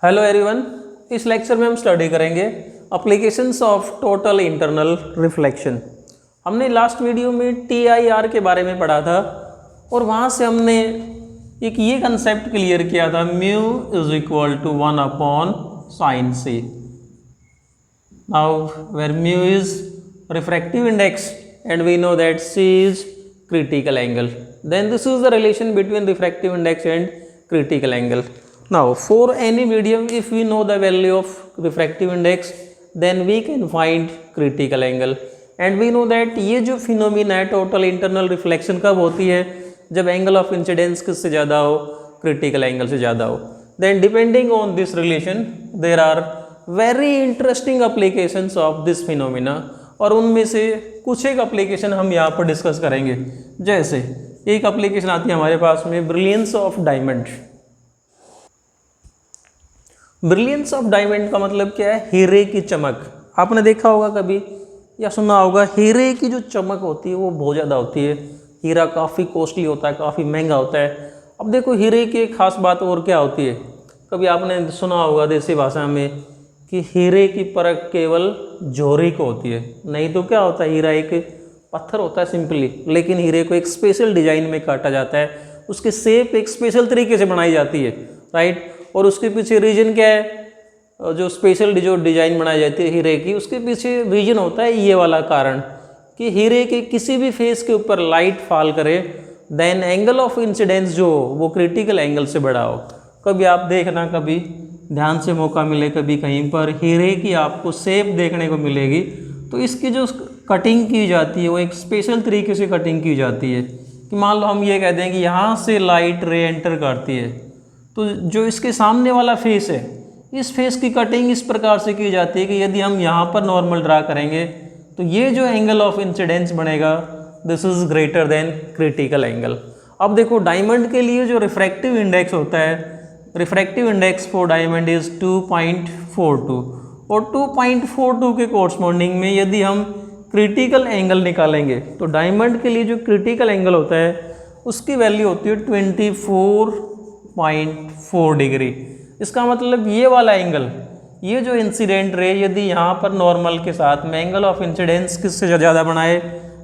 Hello everyone, इस lecture में हम स्टडी करेंगे applications of total internal reflection. हमने लास्ट वीडियो में TIR के बारे में पढ़ा था और वहाँ से हमने एक ये कंसेप्ट क्लियर किया था, mu is equal to 1/sin c। Now where mu is refractive index and we know that c is critical angle, then this is the relation between refractive index and critical angle. Now for any medium, if we know the value of refractive index, then we can find critical angle and we know that ये जो phenomena है total internal reflection कब होती है, जब angle of incidence किससे ज़्यादा हो, क्रिटिकल एंगल से ज़्यादा हो। then depending on this relation there are very interesting applications of this phenomena और उनमें से कुछ एक एप्लीकेशन हम यहाँ पर डिस्कस करेंगे। जैसे एक एप्लीकेशन आती है हमारे पास में, brilliance of diamond. Brilliance of diamond का मतलब क्या है? हीरे की चमक। आपने देखा होगा कभी या सुना होगा, हीरे की जो चमक होती है वो बहुत ज़्यादा होती है। हीरा काफ़ी कॉस्टली होता है, काफ़ी महंगा होता है। अब देखो हीरे की एक खास बात और क्या होती है, कभी आपने सुना होगा देसी भाषा में कि हीरे की परख केवल जौहरी को होती है। नहीं तो क्या होता है, हीरा एक पत्थर होता है सिंपली, लेकिन हीरे को एक स्पेशल डिजाइन में काटा जाता है, उसकी शेप एक स्पेशल तरीके से बनाई जाती है, राइट। और उसके पीछे रीजन क्या है, जो स्पेशल जो डिजाइन बनाई जाती है हीरे की, उसके पीछे रीजन होता है ये वाला कारण कि हीरे के किसी भी फेस के ऊपर लाइट फॉल करे, देन एंगल ऑफ इंसिडेंस जो वो क्रिटिकल एंगल से बड़ा हो। कभी आप देखना, कभी ध्यान से मौका मिले, कभी कहीं पर हीरे की आपको शेप देखने को मिलेगी, तो इसकी जो कटिंग की जाती है वो एक स्पेशल तरीके से कटिंग की जाती है कि मान लो हम ये कहते हैं कि यहाँ से लाइट रे एंटर करती है, तो जो इसके सामने वाला फेस है, इस फेस की कटिंग इस प्रकार से की जाती है कि यदि हम यहाँ पर नॉर्मल ड्रा करेंगे तो ये जो एंगल ऑफ इंसिडेंस बनेगा, this is greater than critical angle. अब देखो डायमंड के लिए जो रिफ्रैक्टिव इंडेक्स होता है, refractive index for diamond is 2.42 और 2.42 के कोरस्पॉन्डिंग में यदि हम क्रिटिकल एंगल निकालेंगे तो डायमंड के लिए जो क्रिटिकल एंगल होता है उसकी वैल्यू होती है 24.4 डिग्री। इसका मतलब ये वाला एंगल, ये जो इंसिडेंट रे यदि यहाँ पर नॉर्मल के साथ में एंगल ऑफ इंसिडेंस किससे ज़्यादा बनाए,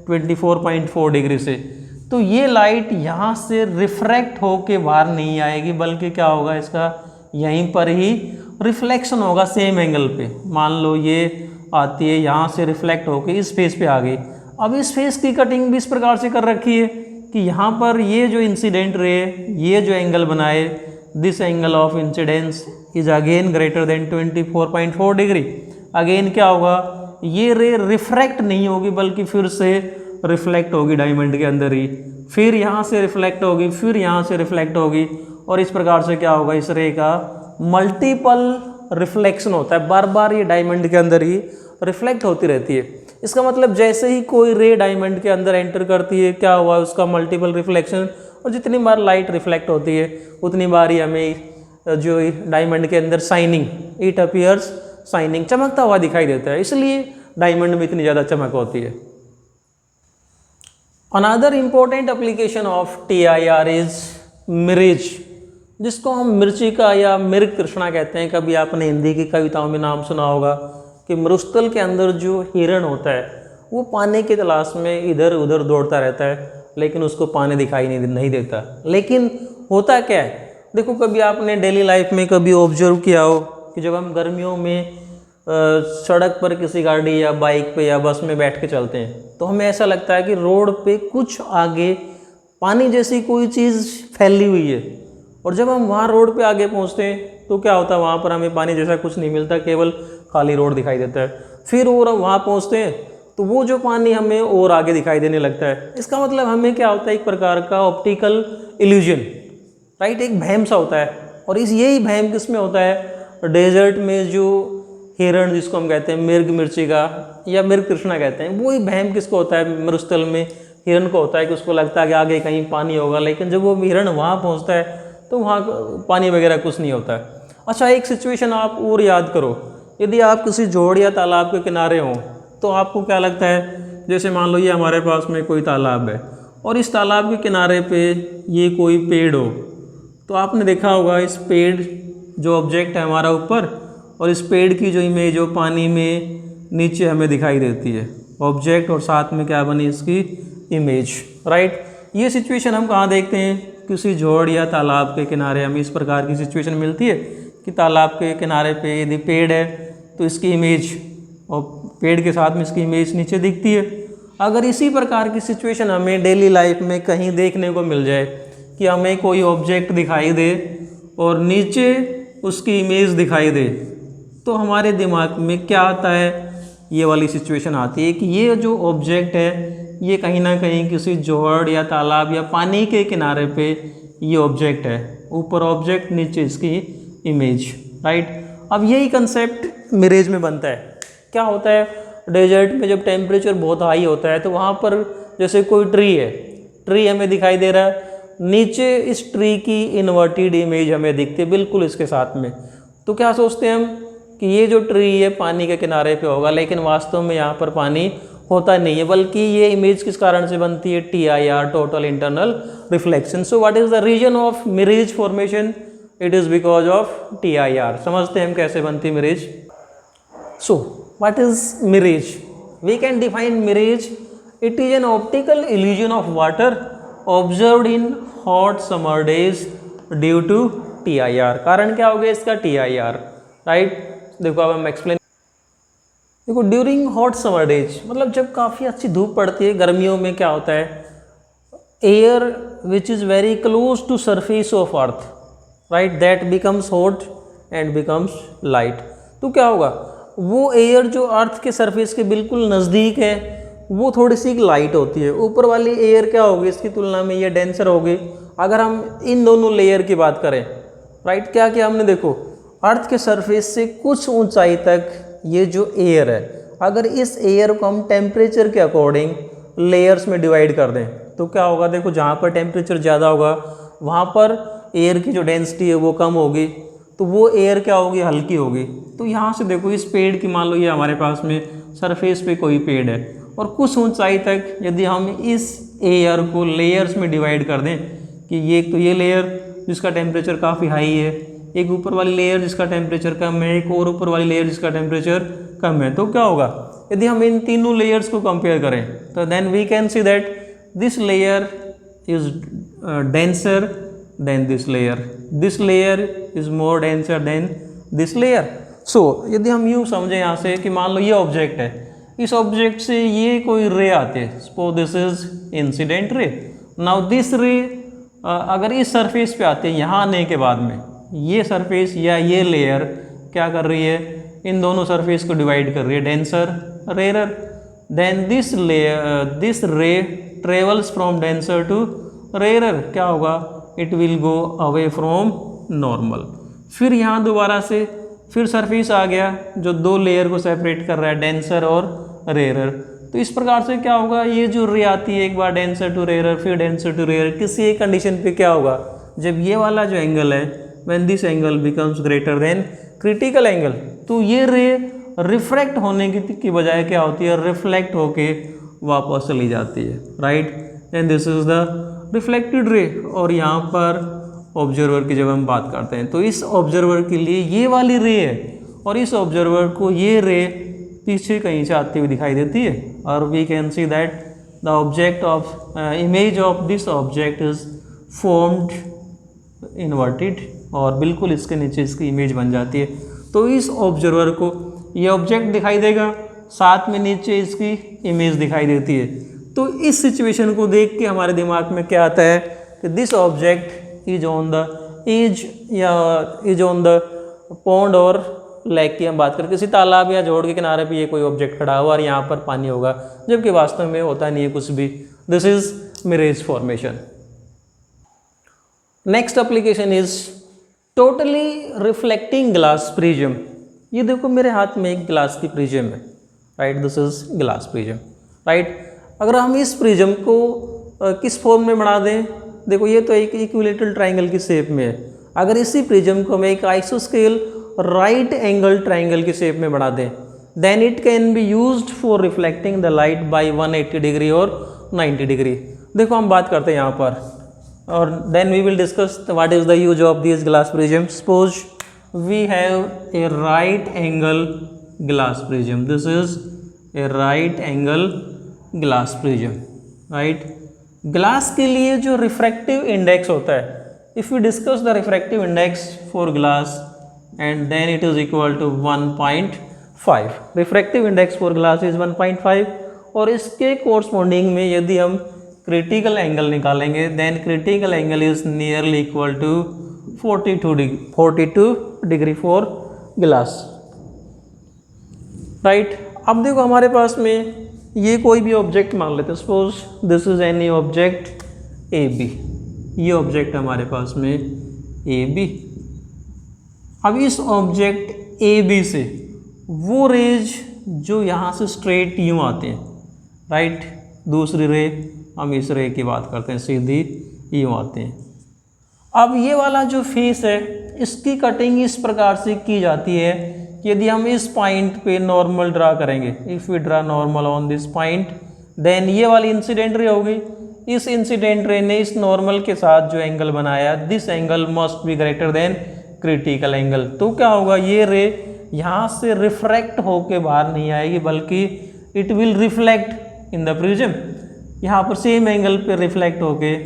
24.4 डिग्री से, तो ये लाइट यहाँ से रिफ्रैक्ट होके बाहर नहीं आएगी, बल्कि क्या होगा, इसका यहीं पर ही रिफ्लेक्शन होगा सेम एंगल पे। मान लो ये आती है यहाँ से रिफ्लेक्ट होके इस फेस पे आ गई। अब इस फेस की कटिंग भी इस प्रकार से कर रखी है कि यहाँ पर ये जो इंसिडेंट रे, ये जो एंगल बनाए, this angle of incidence is again greater than 24.4 degree. Again क्या होगा, ये रे रिफ्रैक्ट नहीं होगी बल्कि फिर से रिफ्लेक्ट होगी डायमंड के अंदर ही, फिर यहाँ से रिफ्लेक्ट होगी, फिर यहाँ से रिफ्लेक्ट होगी, और इस प्रकार से क्या होगा, इस रे का मल्टीपल रिफ्लेक्शन होता है, बार बार ये डायमंड के अंदर ही रिफ्लेक्ट होती रहती है। इसका मतलब जैसे ही कोई रे डायमंड के अंदर एंटर करती है, क्या हुआ, उसका मल्टीपल रिफ्लेक्शन, और जितनी बार लाइट रिफ्लेक्ट होती है उतनी बार ही हमें जो डायमंड के अंदर शाइनिंग, इट अपीयर्स शाइनिंग, चमकता हुआ दिखाई देता है, इसलिए डायमंड में इतनी ज़्यादा चमक होती है। Another important application of TIR is मिर्च, जिसको हम मिर्चिका या मृग तृष्णा कहते हैं। कभी आपने हिंदी की कविताओं में नाम सुना होगा कि मरुस्थल के अंदर जो हिरण होता है वो पानी की तलाश में इधर उधर दौड़ता रहता है, लेकिन उसको पानी दिखाई नहीं देता। लेकिन होता क्या है, देखो कभी आपने डेली लाइफ में कभी ऑब्जर्व किया हो कि जब हम गर्मियों में सड़क पर किसी गाड़ी या बाइक पे या बस में बैठ के चलते हैं तो हमें ऐसा लगता है कि रोड पे कुछ आगे पानी जैसी कोई चीज़ फैली हुई है, और जब हम वहाँ रोड पे आगे पहुँचते हैं तो क्या होता है, वहाँ पर हमें पानी जैसा कुछ नहीं मिलता, केवल खाली रोड दिखाई देता है। फिर और वहाँ पहुँचते हैं तो वो जो पानी हमें और आगे दिखाई देने लगता है। इसका मतलब हमें क्या होता है, एक प्रकार का ऑप्टिकल इल्यूजन, राइट, एक भ्रम सा होता है। और यही भ्रम किस में होता है, डेजर्ट में जो हिरण जिसको हम कहते हैं मृग मिर्चिका या मृग तृष्णा कहते हैं, वही भ्रम किसको होता है, मरुस्थल में हिरण को होता है कि उसको लगता है कि आगे कहीं पानी होगा, लेकिन जब वो हिरण वहाँ पहुँचता है तो वहाँ पानी वगैरह कुछ नहीं होता है। अच्छा, एक सिचुएशन आप और याद करो, यदि आप किसी जोड़ या तालाब के किनारे हों तो आपको क्या लगता है, जैसे मान लो ये हमारे पास में कोई तालाब है और इस तालाब के किनारे पे ये कोई पेड़ हो, तो आपने देखा होगा इस पेड़ जो ऑब्जेक्ट है हमारा ऊपर, और इस पेड़ की जो इमेज वो पानी में नीचे हमें दिखाई देती है, ऑब्जेक्ट और साथ में क्या बनी इसकी इमेज, राइट। ये सिचुएशन हम कहाँ देखते हैं, किसी झोड़ या तालाब के किनारे हमें इस प्रकार की सिचुएशन मिलती है कि तालाब के किनारे पे यदि पेड़ है तो इसकी इमेज, और पेड़ के साथ में इसकी इमेज नीचे दिखती है। अगर इसी प्रकार की सिचुएशन हमें डेली लाइफ में कहीं देखने को मिल जाए कि हमें कोई ऑब्जेक्ट दिखाई दे और नीचे उसकी इमेज दिखाई दे, तो हमारे दिमाग में क्या आता है, ये वाली सिचुएशन आती है कि ये जो ऑब्जेक्ट है ये कहीं ना कहीं किसी जोहड़ या तालाब या पानी के किनारे पे ये ऑब्जेक्ट है, ऊपर ऑब्जेक्ट नीचे इसकी इमेज, राइट। अब यही कंसेप्ट मिरेज में बनता है। क्या होता है, डेजर्ट में जब टेम्परेचर बहुत हाई होता है तो वहाँ पर जैसे कोई ट्री है, ट्री हमें दिखाई दे रहा है, नीचे इस ट्री की इन्वर्टेड इमेज हमें दिखती है बिल्कुल इसके साथ में। तो क्या सोचते हैं हम कि ये जो ट्री है पानी के किनारे पे होगा, लेकिन वास्तव में यहाँ पर पानी होता नहीं है, बल्कि ये इमेज किस कारण से बनती है, TIR, total internal reflection. So what is the reason of mirage formation, it is because of TIR। समझते हैं हम कैसे बनती है mirage. So what is mirage, we can define mirage, it is an optical illusion of water observed in hot summer days due to TIR। कारण क्या हो गया इसका, TIR, राइट। देखो अब हम एक्सप्लेन, देखो ड्यूरिंग हॉट समर डेज मतलब जब काफ़ी अच्छी धूप पड़ती है गर्मियों में, क्या होता है, air which is very close to surface of earth, right, that becomes hot and becomes light. तो क्या होगा, वो एयर जो अर्थ के सरफेस के बिल्कुल नज़दीक है वो थोड़ी सी लाइट होती है, ऊपर वाली एयर क्या होगी इसकी तुलना में ये डेंसर होगी। अगर हम इन दोनों लेयर की बात करें, राइट, क्या किया हमने, देखो अर्थ के सरफेस से कुछ ऊंचाई तक ये जो एयर है, अगर इस एयर को हम टेम्परेचर के अकॉर्डिंग लेयर्स में डिवाइड कर दें तो क्या होगा, देखो जहाँ पर टेम्परेचर ज़्यादा होगा वहाँ पर एयर की जो डेंसिटी है वो कम होगी, तो वो एयर क्या होगी, हल्की होगी। तो यहाँ से देखो इस पेड़ की, मान लो ये हमारे पास में सरफेस पे कोई पेड़ है, और कुछ ऊंचाई तक यदि हम इस एयर को लेयर्स में डिवाइड कर दें कि ये तो ये लेयर जिसका टेम्परेचर काफ़ी हाई है, एक ऊपर वाली लेयर जिसका टेम्परेचर कम है, एक और ऊपर वाली लेयर जिसका टेम्परेचर कम है, तो क्या होगा, यदि हम इन तीनों लेयर्स को कंपेयर करें तो then we can see that this layer is denser than this layer is more denser than this layer. So यदि हम यूँ समझें यहाँ से कि मान लो ये ऑब्जेक्ट है, इस ऑब्जेक्ट से ये कोई रे आते हैं, सपोज दिस इज इंसिडेंट रे। नाउ दिस रे अगर इस सरफेस पे आते हैं, यहाँ आने के बाद में ये सरफेस या ये लेयर क्या कर रही है, इन दोनों सरफेस को डिवाइड कर रही है, denser rarer. Then this ray travels from denser to rarer, क्या होगा, it will go away from normal. फिर यहाँ दोबारा से फिर सरफेस आ गया जो दो लेयर को सेपरेट कर रहा है, डेंसर और रेयर। तो इस प्रकार से क्या होगा, ये जो रे आती है एक बार डेंसर टू रेयर फिर डेंसर टू रेयर, किसी एक कंडीशन पे क्या होगा, जब ये वाला जो एंगल है, when this angle becomes greater than critical angle, तो ये रे रिफ्रैक्ट होने की बजाय क्या होती है, रिफ्लेक्ट होके वापस चली जाती है, right. And this is the reflected ray. और यहाँ पर ऑब्जर्वर की जब हम बात करते हैं तो इस ऑब्जर्वर के लिए ये वाली रे है, और इस ऑब्जर्वर को ये रे पीछे कहीं से आती हुई दिखाई देती है, और we can see that the object of image of this object is formed inverted, और बिल्कुल इसके नीचे इसकी इमेज बन जाती है। तो इस ऑब्जर्वर को ये ऑब्जेक्ट दिखाई देगा, साथ में नीचे इसकी इमेज दिखाई देती है। तो इस सिचुएशन को देख के हमारे दिमाग में क्या आता है कि this object is on the edge या इज ऑन द पॉन्ड और लेक की हम बात करें, किसी तालाब या जोड़ के किनारे पे ये कोई ऑब्जेक्ट खड़ा हुआ और यहाँ पर पानी होगा, जबकि वास्तव में होता नहीं है कुछ भी। This is mirage formation. Next application is totally reflecting glass prism. ये देखो मेरे हाथ में एक ग्लास की प्रिज्म है, right, this is glass prism, right. अगर हम इस प्रिज्म को किस फॉर्म में बना दें, देखो ये तो एक इक्विलेटरल ट्राइंगल की शेप में है, अगर इसी प्रिज्म को हम एक आइसोस्केल राइट एंगल ट्राइंगल की शेप में बना दें, then it can be used for reflecting the light by 180 degree और 90 डिग्री। देखो हम बात करते हैं यहाँ पर, और then we will discuss what is the use of this glass prism. Suppose we have a right angle glass prism. This is a right angle glass prism, right? Glass के लिए जो रिफ्रैक्टिव इंडेक्स होता है, if you discuss the refractive index for glass and then it is equal to 1.5. Refractive index for glass is 1.5 और इसके corresponding में यदि हम क्रिटिकल एंगल निकालेंगे then critical angle is nearly equal to 42 degree for glass, right? अब देखो हमारे पास में ये कोई भी ऑब्जेक्ट मान लेते हैं, suppose this is any object A B, ये ऑब्जेक्ट हमारे पास में ए बी। अब इस ऑब्जेक्ट ए बी से वो रेज जो यहाँ से स्ट्रेट यूँ आते हैं, राइट? दूसरी रे, हम इस रे की बात करते हैं, सीधी यूँ आते हैं। अब ये वाला जो फेस है इसकी कटिंग इस प्रकार से की जाती है, यदि हम इस पॉइंट पे नॉर्मल ड्रा करेंगे, if we draw normal on this point then ये वाली इंसिडेंट रे होगी। इस इंसिडेंट रे ने इस नॉर्मल के साथ जो एंगल बनाया, this angle must be greater than critical angle. तो क्या होगा, ये रे यहाँ से रिफ्रैक्ट होके बाहर नहीं आएगी बल्कि it will reflect in the prism, यहाँ पर सेम एंगल पे रिफ्लेक्ट होके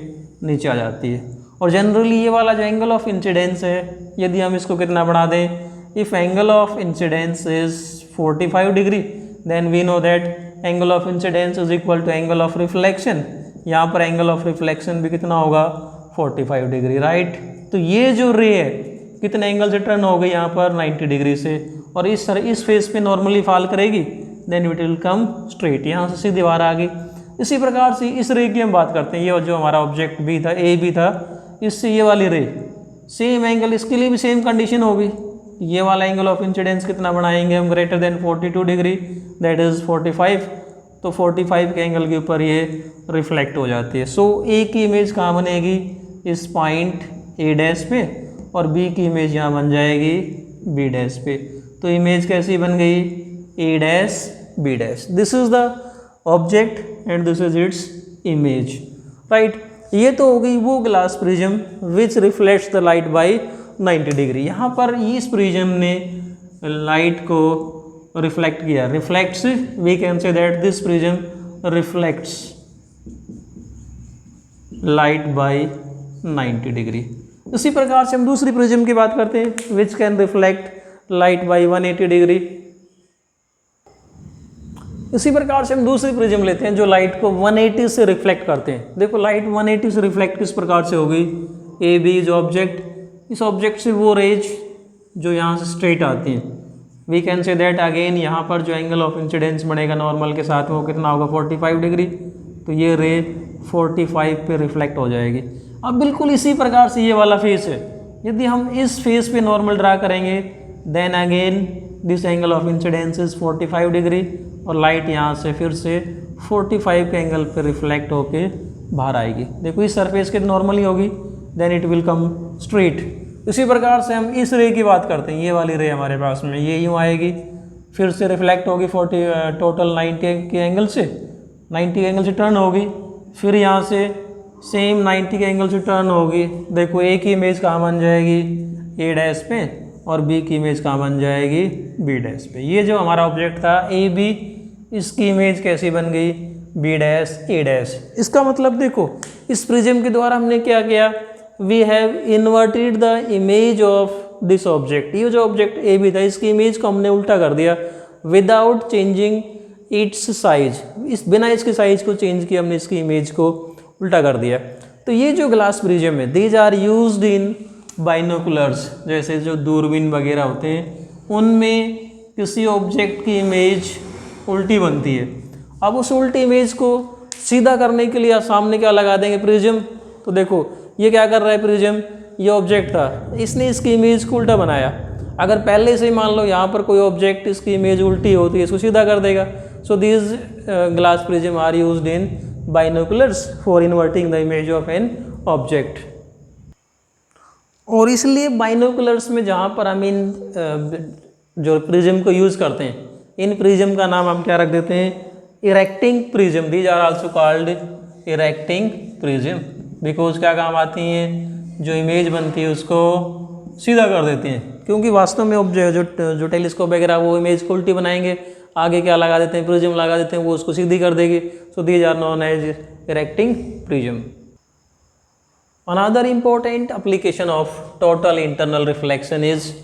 नीचे आ जाती है। और जनरली ये वाला जो एंगल ऑफ इंसिडेंस है, यदि हम इसको कितना बढ़ा दें, if angle of incidence is 45 degree then we know that angle of incidence is equal to angle of reflection। यहाँ पर angle of reflection भी कितना होगा, 45 डिग्री, राइट? तो ये जो रे है कितने एंगल से टर्न हो गई यहाँ पर 90 डिग्री से, और इस फेस पे नॉर्मली फॉल करेगी then it will come straight, यहाँ से सीधी बाहर आ गई। इसी प्रकार से इस रे की हम बात करते हैं, ये जो हमारा ऑब्जेक्ट बी था, ए बी था, इससे ये वाली रे सेम एंगल, इसके लिए भी सेम कंडीशन होगी। ये वाला एंगल ऑफ इंसिडेंस कितना बनाएंगे हम, greater than 42 degree, that is 45। तो 45 के एंगल के ऊपर ये रिफ्लेक्ट हो जाती है। सो ए की इमेज कहाँ बनेगी, इस पॉइंट ए डैश पे, और बी की इमेज यहाँ बन जाएगी बी डैश पे। तो इमेज कैसी बन गई, A dash B dash. This is the object and this is its image, right? ये तो हो गई वो glass prism which reflects the light by 90 डिग्री। यहाँ पर इस प्रिज्म ने लाइट को रिफ्लेक्ट किया, reflects, we can say that this prism reflects light by 90 डिग्री। इसी प्रकार से हम दूसरी प्रिज्म की बात करते हैं which can reflect light by 180 degree. इसी प्रकार से हम दूसरी प्रिज्म लेते हैं जो लाइट को 180 से रिफ्लेक्ट करते हैं। देखो लाइट 180 से रिफ्लेक्ट किस प्रकार से होगी, ए बी जो ऑब्जेक्ट, इस ऑब्जेक्ट से वो रेज जो यहाँ से स्ट्रेट आती हैं, we can say that again यहाँ पर जो एंगल ऑफ इंसिडेंस बनेगा नॉर्मल के साथ वो कितना होगा, 45 डिग्री। तो ये रे 45 पे रिफ्लेक्ट हो जाएगी। अब बिल्कुल इसी प्रकार से ये वाला फेस है, यदि हम इस फेस पे नॉर्मल ड्रा करेंगे then again this angle of incidence is 45 degree, और लाइट यहाँ से फिर से 45 के एंगल पे रिफ्लेक्ट होके बाहर आएगी। देखो इस सरफेस के नॉर्मली होगी then it will come straight. इसी प्रकार से हम इस रे की बात करते हैं, ये वाली रे हमारे पास में ये यूँ आएगी, फिर से रिफ्लेक्ट होगी 40 टोटल 90 के एंगल से, 90 के एंगल से टर्न होगी, फिर यहाँ से सेम 90 के एंगल से टर्न होगी। देखो ए की इमेज कहाँ बन जाएगी, ए डैश पे, और बी की इमेज कहाँ बन जाएगी, बी डैश पे। ये जो हमारा ऑब्जेक्ट था ए बी, इसकी इमेज कैसी बन गई, बी डैश ए डैश। इसका मतलब देखो इस प्रिज्म के द्वारा हमने क्या किया, we have inverted the image of this object. ये जो ऑब्जेक्ट ए बी था इसकी इमेज को हमने उल्टा कर दिया विदाउट चेंजिंग इट्स साइज, इस बिना इसके साइज को चेंज किया हमने, इसकी इमेज को उल्टा कर दिया। तो ये जो ग्लास प्रिज्म है these are used in binoculars, जैसे जो दूरबीन वगैरह होते हैं उनमें किसी ऑब्जेक्ट की इमेज उल्टी बनती है। अब उस उल्टी इमेज को सीधा करने के लिए सामने क्या लगा देंगे, प्रिज्म। तो देखो ये क्या कर रहा है प्रिज्म, ये ऑब्जेक्ट था, इसने इसकी इमेज को उल्टा बनाया। अगर पहले से ही मान लो यहाँ पर कोई ऑब्जेक्ट इसकी इमेज उल्टी होती है, इसको सीधा कर देगा। So this glass prism are used in binoculars for inverting the image of an object. और इसलिए बाइनोकुलर्स में जहाँ पर हम इन जो प्रिज्म को यूज़ करते हैं, इन प्रिज्म का नाम हम क्या रख देते हैं, erecting prism. These are also called erecting prism because क्या काम आती हैं, जो इमेज बनती है उसको सीधा कर देती हैं। क्योंकि वास्तव में जो टेलीस्कोप वगैरह वो इमेज को उल्टी बनाएंगे, आगे क्या लगा देते हैं, प्रिज्म लगा देते हैं, वो उसको सीधी कर देगी। So these are known as erecting prism. Another important application of total internal reflection is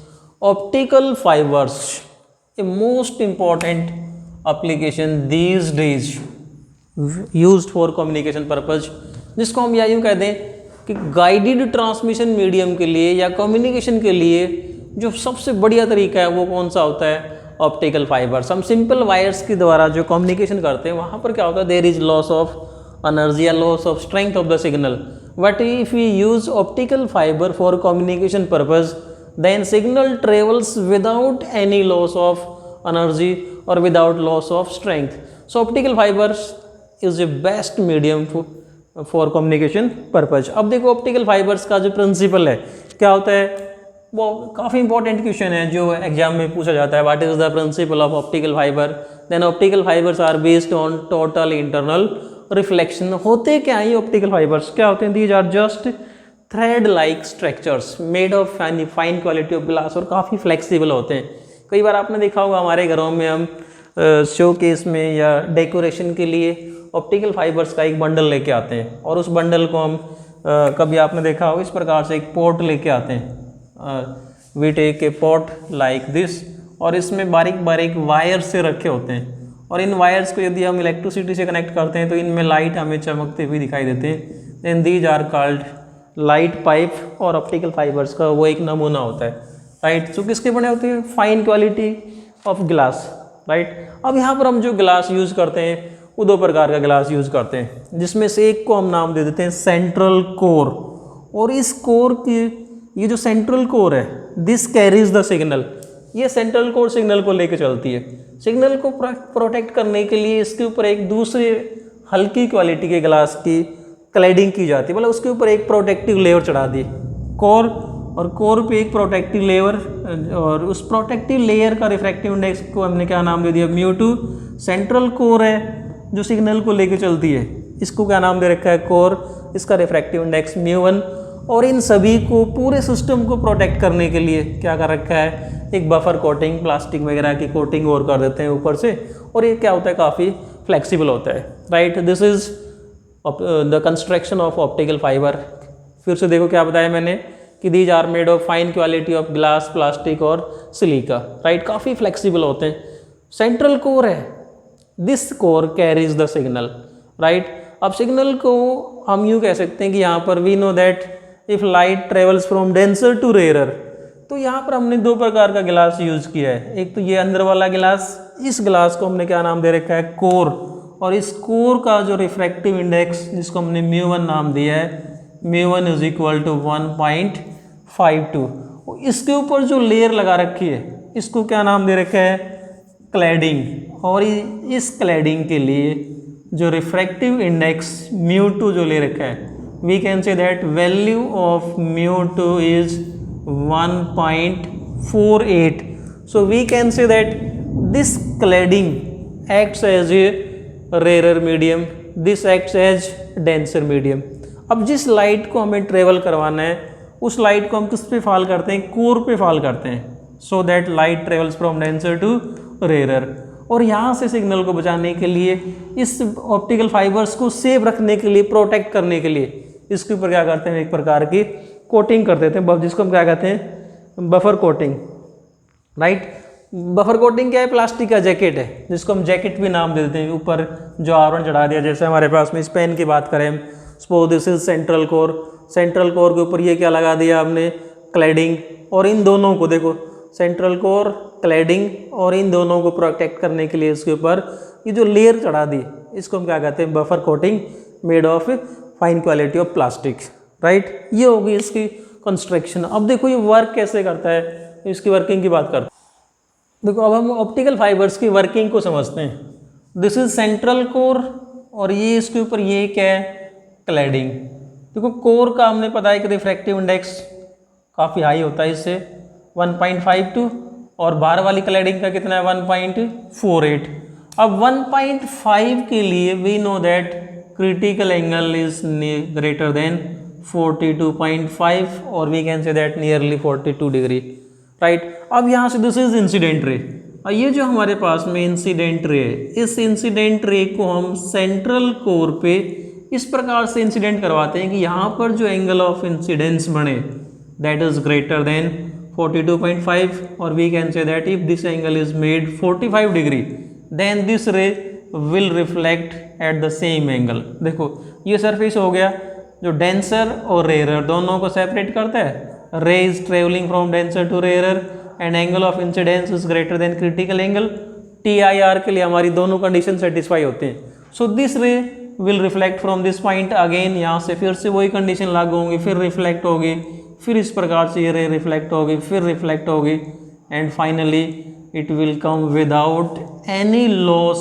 optical fibers. A most important application these days used for communication purpose, जिसको हम या यूँ कह दें कि गाइडेड ट्रांसमिशन मीडियम के लिए या कम्युनिकेशन के लिए जो सबसे बढ़िया तरीका है वो कौन सा होता है, ऑप्टिकल फाइबर्स। हम सिंपल वायर्स के द्वारा जो कम्युनिकेशन करते हैं वहाँ पर क्या होता है, there is loss of energy या loss of strength of the signal. But if we use optical fibre for communication purpose then signal travels without any loss of energy और without loss of strength. So optical fibres is the best medium for communication purpose. अब देखो optical fibres का जो principal है क्या होता है, वो काफ़ी इंपॉर्टेंट क्वेश्चन है जो एग्जाम में पूछा जाता है। What is the principle of optical fibre? Then optical fibres are based on total internal reflection. होते क्या है ये ऑप्टिकल फाइबर्स, क्या होते हैं? These are just thread like structures made of fine quality of glass, और काफ़ी फ्लेक्सिबल होते हैं। कई बार आपने देखा होगा हमारे घरों में हम शो केस में या डेकोरेशन के लिए ऑप्टिकल फाइबर्स का एक बंडल लेके आते हैं, और उस बंडल को हम कभी आपने देखा होगा इस प्रकार से एक पॉट लेके आते हैं। We take a pot like this, और इसमें बारीक बारीक वायर से रखे होते हैं, और इन वायर्स को यदि हम इलेक्ट्रिसिटी से कनेक्ट करते हैं तो इनमें लाइट हमें चमकते हुए दिखाई देते हैं। Then these are called light pipe, और ऑप्टिकल फाइबर्स का वो एक नमूना होता है, राइट। जो किसके बने होते हैं? Fine quality of glass, right. अब यहाँ पर हम जो ग्लास यूज़ करते हैं वो दो प्रकार का ग्लास यूज़ करते हैं, जिसमें से एक को हम नाम दे देते हैं सेंट्रल कोर, और इस कोर की ये जो सेंट्रल कोर है दिस कैरीज द सिग्नल, ये सेंट्रल कोर सिग्नल को लेके चलती है। सिग्नल को प्रोटेक्ट करने के लिए इसके ऊपर एक दूसरे हल्की क्वालिटी के ग्लास की क्लैडिंग की जाती है, मतलब उसके ऊपर एक प्रोटेक्टिव लेयर चढ़ा दी कोर, और कोर पे एक प्रोटेक्टिव लेयर, और उस प्रोटेक्टिव लेयर का रिफ्रैक्टिव इंडेक्स को हमने क्या नाम दे दिया? μ2। सेंट्रल कोर है जो सिग्नल को लेके चलती है, इसको क्या नाम दे रखा है? कोर। इसका रिफ्रैक्टिव इंडेक्स μ1, और इन सभी को पूरे सिस्टम को प्रोटेक्ट करने के लिए क्या कर रखा है? एक बफर कोटिंग, प्लास्टिक वगैरह की कोटिंग और कर देते हैं ऊपर से, और ये क्या होता है? काफ़ी फ्लेक्सिबल होता है, right. This is the construction of optical fibre. फिर से देखो क्या बताया मैंने कि these are made of fine quality of glass, plastic और सिलिका, राइट। काफ़ी फ्लेक्सिबल होते हैं। सेंट्रल कोर है, this core carries the signal, right. अब सिग्नल को हम यूँ कह सकते हैं कि यहाँ पर we know that if light travels from denser to rarer, तो यहाँ पर हमने दो प्रकार का गिलास यूज़ किया है। एक तो ये अंदर वाला गिलास, इस गिलास को हमने क्या नाम दे रखा है? कोर, और इस कोर का जो रिफ्रैक्टिव इंडेक्स जिसको हमने μ1 नाम दिया है, μ1 इज इक्वल टू 1.52। इसके ऊपर जो लेयर लगा रखी है इसको क्या नाम दे रखा है? क्लैडिंग। और इस क्लैडिंग के लिए जो रिफ्रैक्टिव इंडेक्स μ2 जो ले रखा है, we can say that value of μ2 is 1.48. So we can say that this cladding acts as a rarer medium, this acts as denser medium. अब जिस लाइट को हमें ट्रेवल करवाना है उस लाइट को हम किस पे फॉल करते हैं? कोर पे फॉल करते हैं, so that light travels from denser to rarer। और यहाँ से सिग्नल को बचाने के लिए, इस ऑप्टिकल फाइबर्स को सेफ रखने के लिए, प्रोटेक्ट करने के लिए इसके ऊपर क्या करते हैं? एक प्रकार की कोटिंग कर देते हैं, जिसको हम क्या कहते हैं? Buffer coating, right. Buffer coating क्या है? प्लास्टिक का जैकेट है, जिसको हम जैकेट भी नाम दे देते हैं। ऊपर जो आवरण चढ़ा दिया, जैसे हमारे पास में इस पेन की बात करें, suppose this is central core, central core के ऊपर ये क्या लगा दिया हमने? क्लैडिंग। और इन दोनों को देखो, सेंट्रल कोर, क्लैडिंग, और इन दोनों को प्रोटेक्ट करने के लिए इसके ऊपर ये जो लेयर चढ़ा दी, इसको हम क्या कहते हैं? Buffer coating made of fine quality of plastic, right. ये होगी इसकी कंस्ट्रक्शन। अब देखो ये वर्क कैसे करता है, इसकी वर्किंग की बात करते हैं। देखो अब हम ऑप्टिकल फाइबर्स की वर्किंग को समझते हैं। दिस इज सेंट्रल कोर, और ये इसके ऊपर ये क्या है? क्लैडिंग। देखो कोर का हमने पता है कि रिफ्रैक्टिव इंडेक्स काफ़ी हाई होता है, इससे 1.52, और बाहर वाली क्लैडिंग का कितना है? 1.48। अब 1.5 के लिए we know that critical angle is greater than 42.5, or we can say that nearly 42 degree, right. अब यहाँ से दिस इज इंसिडेंट रे, और ये जो हमारे पास में इंसिडेंट रे है, इस इंसिडेंट रे को हम सेंट्रल कोर पे इस प्रकार से इंसिडेंट करवाते हैं कि यहाँ पर जो एंगल ऑफ इंसिडेंस बने दैट इज ग्रेटर देन 42.5, और we can say that if this angle is made 45 degree then this ray will reflect at the same angle. देखो ये सरफेस हो गया जो डेंसर और रेयरर दोनों को सेपरेट करता है। Ray is travelling from denser to rarer and angle of incidence is greater than critical angle. TIR के लिए हमारी दोनों कंडीशन सेटिस्फाई होते हैं। So this ray will reflect from this point, again यहाँ से फिर से वही कंडीशन लागू होंगी, फिर रिफ्लेक्ट होगी, फिर इस प्रकार से ये रे रिफ्लेक्ट होगी, फिर रिफ्लेक्ट होगी, and finally it will come without any loss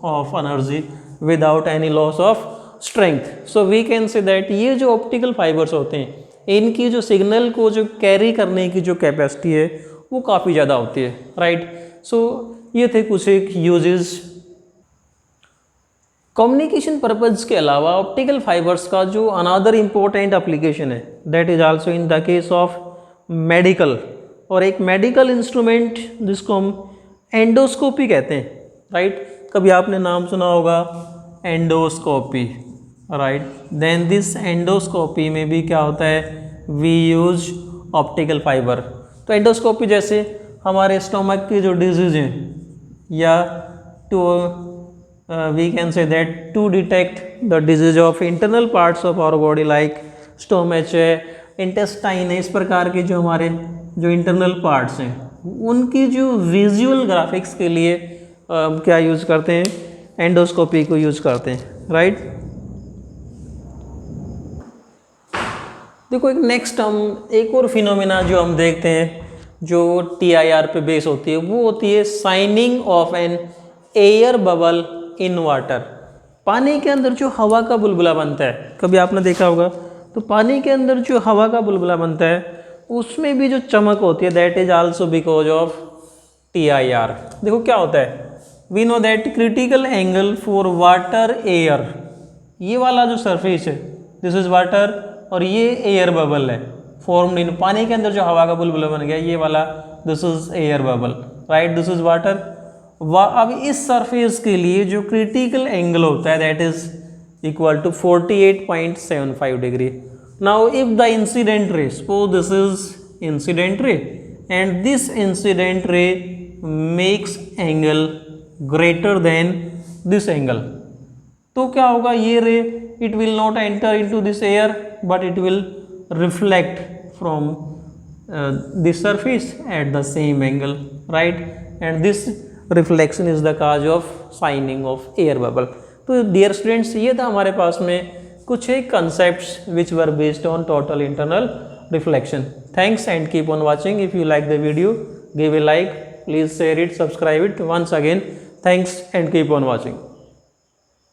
of energy, without any loss of strength. So we can say that ये जो ऑप्टिकल फाइबर्स होते हैं इनकी जो सिग्नल को जो कैरी करने की जो कैपेसिटी है वो काफ़ी ज़्यादा होती है, राइट। सो ये थे कुछ एक यूजेस। कम्युनिकेशन पर्पज़ के अलावा ऑप्टिकल फाइबर्स का जो अनदर इम्पोर्टेंट एप्लीकेशन है that is also in the case of medical, और एक मेडिकल इंस्ट्रूमेंट जिसको हम एंडोस्कोपी कहते हैं, राइट। कभी आपने नाम सुना होगा endoscopy, right. Then this endoscopy में भी क्या होता है, वी यूज ऑप्टिकल फाइबर। तो एंडोस्कोपी जैसे हमारे स्टोमक की जो डिजीज हैं, या to we can say that to detect the disease of internal parts of our body like stomach है, इंटेस्टाइन है, इस प्रकार के जो हमारे जो इंटरनल पार्ट्स हैं उनकी जो विजुअल ग्राफिक्स के लिए क्या यूज़ करते हैं, एंडोस्कोपी को यूज़ करते हैं, राइट। देखो एक नेक्स्ट हम एक और फिनोमिना जो हम देखते हैं जो TIR पे बेस होती है वो होती है shining of an air bubble in water. पानी के अंदर जो हवा का बुलबुला बनता है, कभी आपने देखा होगा, तो पानी के अंदर जो हवा का बुलबुला बनता है उसमें भी जो चमक होती है that is also because of TIR। देखो क्या होता है, we know that critical angle for water air, ये वाला जो सरफेस है दिस इज वाटर, और ये एयर बबल है फॉर्म्ड इन, पानी के अंदर जो हवा का बुलबुला बन गया ये वाला this is air bubble, right, this is water. अब इस सरफेस के लिए जो क्रिटिकल एंगल होता है that is equal to 48.75 degree. Now if the incident ray, suppose this is incident ray and this incident ray makes angle greater than this angle, तो क्या होगा, ये ray it will not enter into this air but it will reflect from this surface at the same angle, right, and this reflection is the cause of shining of air bubble. तो dear students ये था हमारे पास में कुछ एक concepts which were based on total internal reflection. Thanks and keep on watching. If you like the video, give a like, please share it, subscribe it. Once again, thanks and keep on watching.